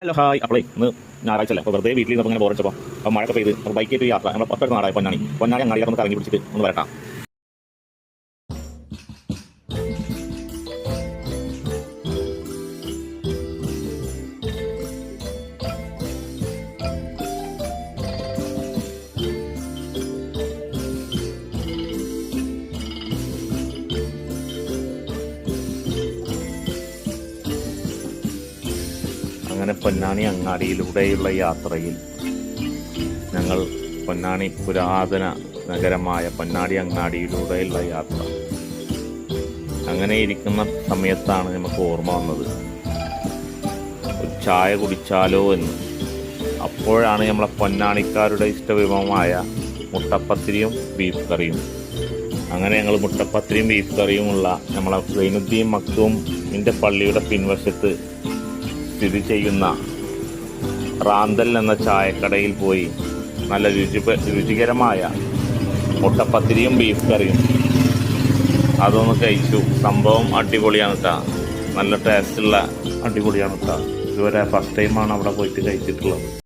Hello hi. അപ്പോളേ ഇന്ന് ഞായറാഴ്ച അല്ലേ, അപ്പോൾ വെറുതെ വീട്ടിൽ നിന്ന് ഇങ്ങനെ ബോറടിച്ചപ്പോൾ അപ്പോൾ മഴയൊക്കെ പെയ്ത് അപ്പോൾ ബൈക്കായിട്ട് യാത്ര നമ്മൾ തൊട്ടടുത്ത നാടായ പൊന്നാനി അങ്ങാടി നമുക്ക് ഇറങ്ങി പിടിച്ചിട്ട് ഒന്ന് വരട്ടാം. അങ്ങനെ പൊന്നാനി അങ്ങാടിയിലൂടെയുള്ള യാത്രയിൽ ഞങ്ങൾ പൊന്നാനി പുരാതന നഗരമായ പൊന്നാനി അങ്ങാടിയിലൂടെയുള്ള യാത്ര. അങ്ങനെ ഇരിക്കുന്ന സമയത്താണ് നമുക്ക് ഓർമ്മ വന്നത് ഒരു ചായ കുടിച്ചാലോ എന്ന്. അപ്പോഴാണ് നമ്മളെ പൊന്നാനിക്കാരുടെ ഇഷ്ടവിഭവമായ മുട്ടപ്പത്തിരിയും ബീഫ് കറിയും. അങ്ങനെ ഞങ്ങൾ മുട്ടപ്പത്തിരിയും ബീഫ് കറിയുമുള്ള നമ്മളെ സൈനുദ്ദീൻ മക്തൂമിൻ്റെ പള്ളിയുടെ പിൻവശത്ത് സ്ഥിതി ചെയ്യുന്ന റാന്തൽ എന്ന ചായക്കടയിൽ പോയി നല്ല രുചികരമായ മുട്ടപ്പത്തിരിയും ബീഫ് കറിയും അതൊന്ന് കഴിച്ചു. സംഭവം അടിപൊളിയാണ് കേട്ടോ, നല്ല ടേസ്റ്റുള്ള അടിപൊളിയാണ് കേട്ടോ. ഇതുവരെ ഫസ്റ്റ് ടൈമാണ് അവിടെ പോയിട്ട് കഴിച്ചിട്ടുള്ളത്.